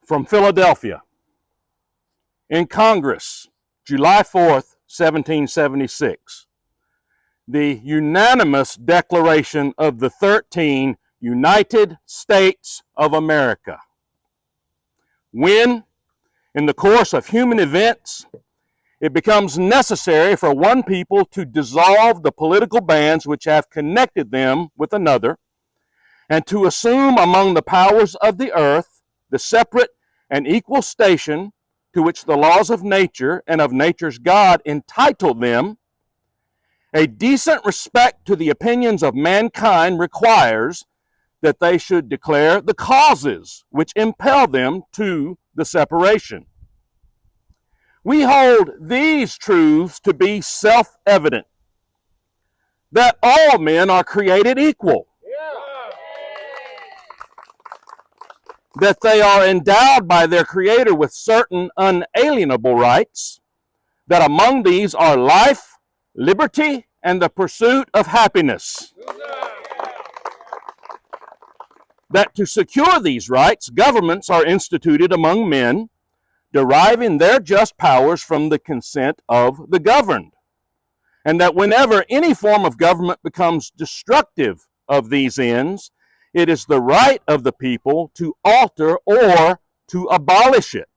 from Philadelphia, in Congress, July 4th, 1776, the unanimous declaration of the 13 United States of America. When, in the course of human events, it becomes necessary for one people to dissolve the political bands which have connected them with another, and to assume among the powers of the earth the separate and equal station to which the laws of nature and of nature's God entitle them, a decent respect to the opinions of mankind requires that they should declare the causes which impel them to the separation. We hold these truths to be self-evident, that all men are created equal, that they are endowed by their Creator with certain unalienable rights, that among these are life, liberty, and the pursuit of happiness. That to secure these rights, governments are instituted among men, deriving their just powers from the consent of the governed. And that whenever any form of government becomes destructive of these ends, it is the right of the people to alter or to abolish it,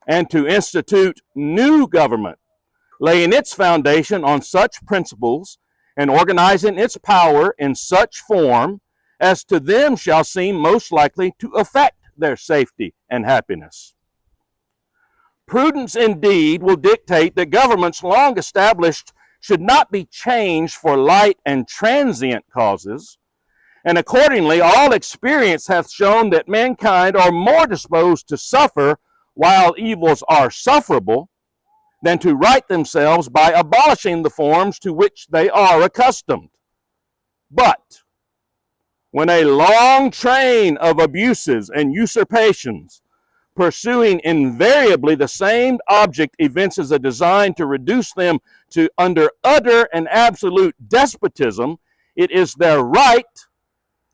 and to institute new government, laying its foundation on such principles and organizing its power in such form as to them shall seem most likely to affect their safety and happiness. Prudence indeed will dictate that governments long established should not be changed for light and transient causes, and accordingly all experience hath shown that mankind are more disposed to suffer while evils are sufferable than to right themselves by abolishing the forms to which they are accustomed. But when a long train of abuses and usurpations, pursuing invariably the same object, evinces a design to reduce them to under utter and absolute despotism, it is their right,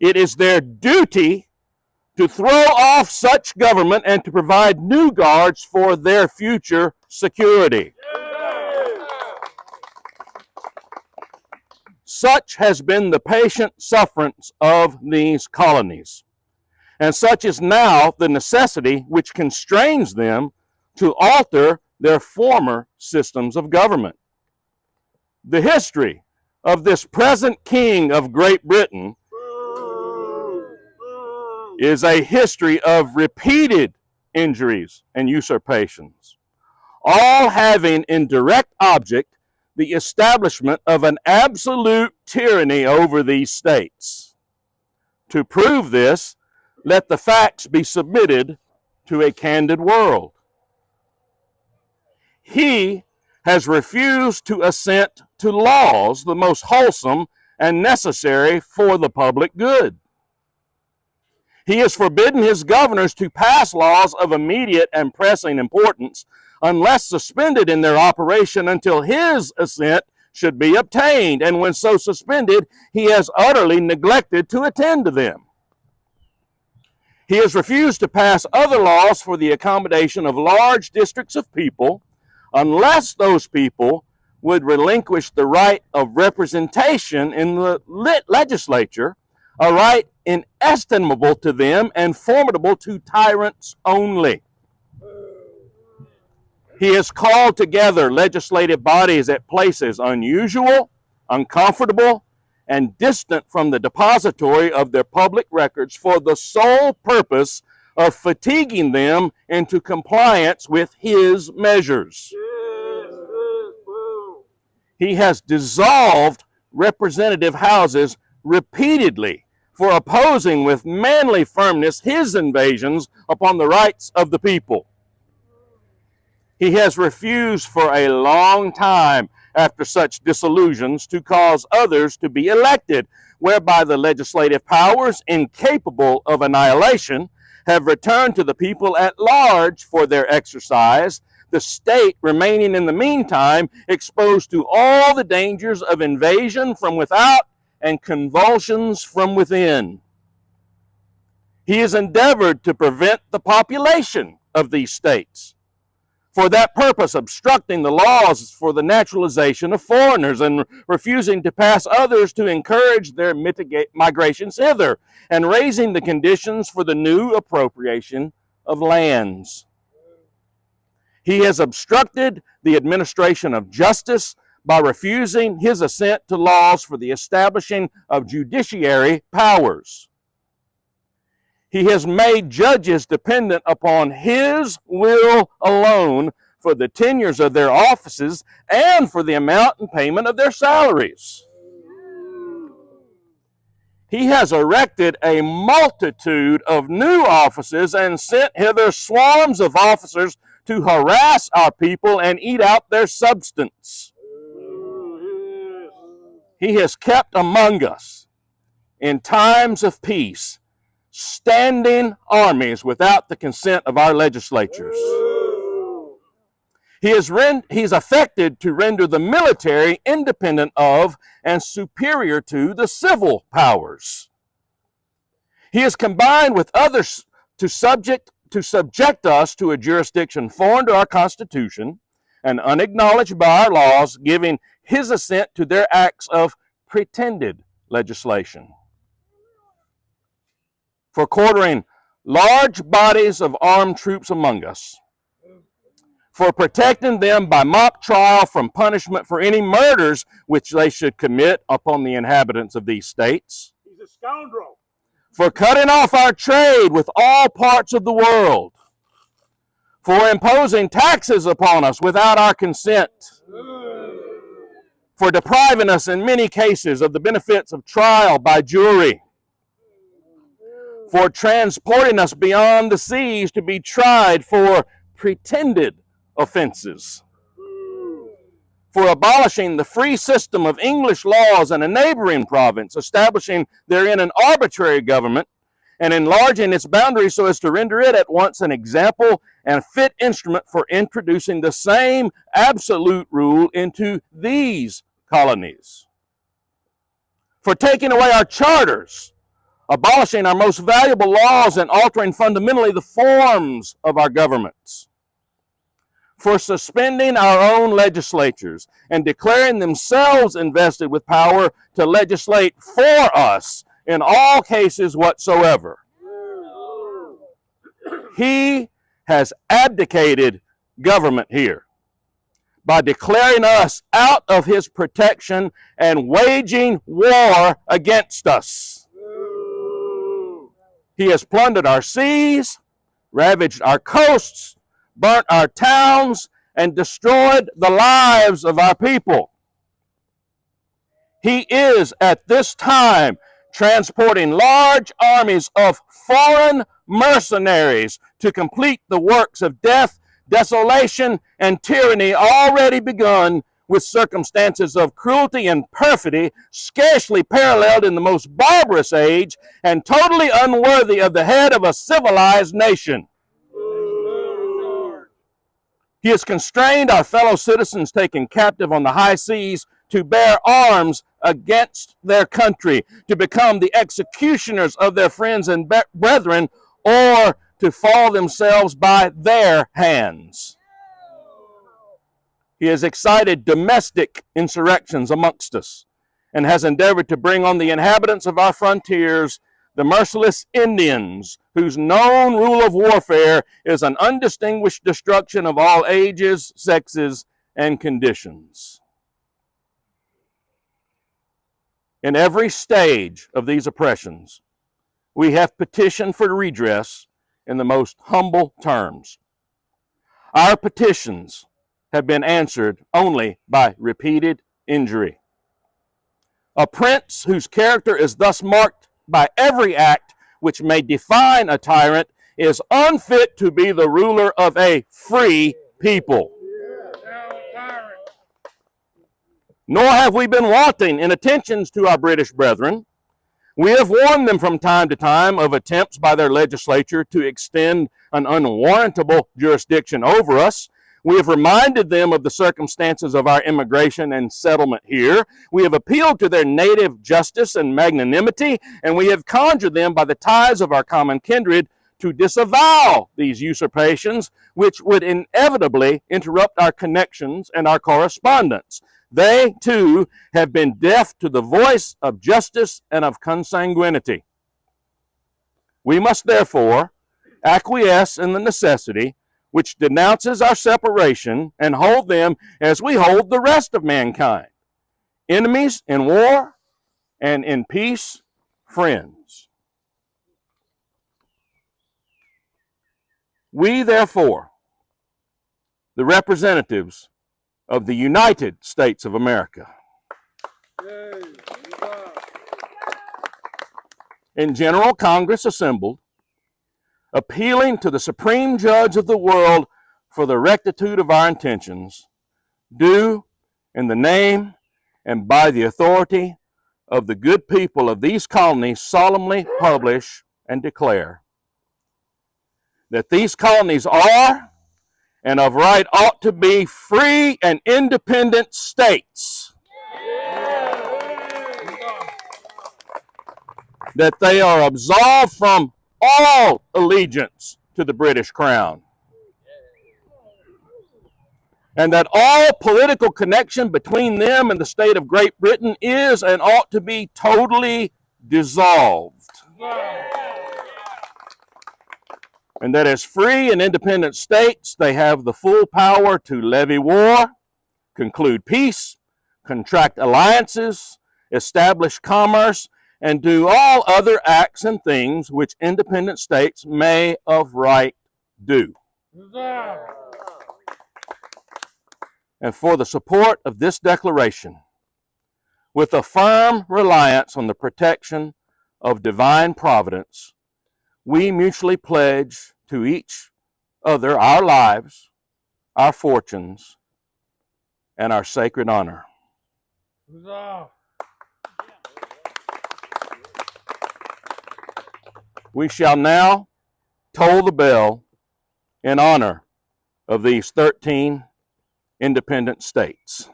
it is their duty to throw off such government and to provide new guards for their future security. Such has been the patient sufferance of these colonies, and such is now the necessity which constrains them to alter their former systems of government. The history of this present King of Great Britain is a history of repeated injuries and usurpations, all having in direct object the establishment of an absolute tyranny over these states. To prove this, let the facts be submitted to a candid world. He has refused to assent to laws the most wholesome and necessary for the public good. He has forbidden his governors to pass laws of immediate and pressing importance unless suspended in their operation until his assent should be obtained, and when so suspended, he has utterly neglected to attend to them. He has refused to pass other laws for the accommodation of large districts of people unless those people would relinquish the right of representation in the legislature, a right inestimable to them and formidable to tyrants only. He has called together legislative bodies at places unusual, uncomfortable, and distant from the depository of their public records for the sole purpose of fatiguing them into compliance with his measures. He has dissolved representative houses repeatedly for opposing with manly firmness his invasions upon the rights of the people. He has refused for a long time after such disillusions to cause others to be elected, whereby the legislative powers, incapable of annihilation, have returned to the people at large for their exercise, the state remaining in the meantime exposed to all the dangers of invasion from without and convulsions from within. He has endeavored to prevent the population of these states, for that purpose obstructing the laws for the naturalization of foreigners and refusing to pass others to encourage their migrations hither, and raising the conditions for the new appropriation of lands. He has obstructed the administration of justice by refusing his assent to laws for the establishing of judiciary powers. He has made judges dependent upon his will alone for the tenures of their offices and for the amount and payment of their salaries. He has erected a multitude of new offices and sent hither swarms of officers to harass our people and eat out their substance. He has kept among us, in times of peace, standing armies without the consent of our legislatures. He's affected to render the military independent of and superior to the civil powers. He has combined with others to subject us to a jurisdiction foreign to our Constitution and unacknowledged by our laws, giving his assent to their acts of pretended legislation. For quartering large bodies of armed troops among us, for protecting them by mock trial from punishment for any murders which they should commit upon the inhabitants of these states. He's a scoundrel. For cutting off our trade with all parts of the world, for imposing taxes upon us without our consent, for depriving us in many cases of the benefits of trial by jury, for transporting us beyond the seas to be tried for pretended offenses, for abolishing the free system of English laws in a neighboring province, establishing therein an arbitrary government, and enlarging its boundaries so as to render it at once an example and fit instrument for introducing the same absolute rule into these colonies, for taking away our charters, abolishing our most valuable laws, and altering fundamentally the forms of our governments, for suspending our own legislatures and declaring themselves invested with power to legislate for us in all cases whatsoever. He has abdicated government here by declaring us out of his protection and waging war against us. He has plundered our seas, ravaged our coasts, burnt our towns, and destroyed the lives of our people. He is at this time transporting large armies of foreign mercenaries to complete the works of death, desolation, and tyranny already begun, with circumstances of cruelty and perfidy scarcely paralleled in the most barbarous age and totally unworthy of the head of a civilized nation. He has constrained our fellow citizens taken captive on the high seas to bear arms against their country, to become the executioners of their friends and brethren, or to fall themselves by their hands. He has excited domestic insurrections amongst us and has endeavored to bring on the inhabitants of our frontiers the merciless Indians, whose known rule of warfare is an undistinguished destruction of all ages, sexes, and conditions. In every stage of these oppressions, we have petitioned for redress in the most humble terms. Our petitions have been answered only by repeated injury. A prince whose character is thus marked by every act which may define a tyrant is unfit to be the ruler of a free people. Nor have we been wanting in attentions to our British brethren. We have warned them from time to time of attempts by their legislature to extend an unwarrantable jurisdiction over us, We have reminded them of the circumstances of our immigration and settlement here. We have appealed to their native justice and magnanimity, and we have conjured them by the ties of our common kindred to disavow these usurpations, which would inevitably interrupt our connections and our correspondence. They, too, have been deaf to the voice of justice and of consanguinity. We must therefore acquiesce in the necessity which denounces our separation and hold them as we hold the rest of mankind, enemies in war and in peace, friends. We, therefore, the representatives of the United States of America, in General Congress assembled, appealing to the Supreme Judge of the world for the rectitude of our intentions, do, in the name and by the authority of the good people of these colonies, solemnly publish and declare that these colonies are, and of right ought to be, free and independent states. That they are absolved from all allegiance to the British Crown. And that all political connection between them and the state of Great Britain is and ought to be totally dissolved. And that as free and independent states, they have the full power to levy war, conclude peace, contract alliances, establish commerce, and do all other acts and things which independent states may of right do. And for the support of this declaration, with a firm reliance on the protection of divine providence, we mutually pledge to each other our lives, our fortunes, and our sacred honor. We shall now toll the bell in honor of these 13 independent states.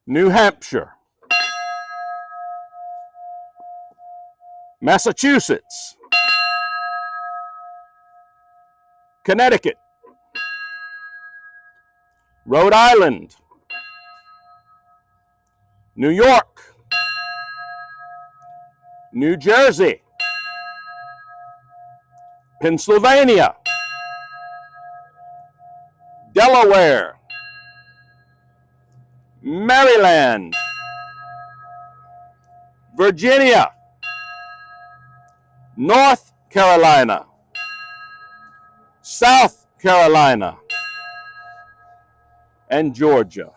New Hampshire, Massachusetts, Connecticut, Rhode Island, New York, New Jersey, Pennsylvania, Delaware, Maryland, Virginia, North Carolina, South Carolina, and Georgia.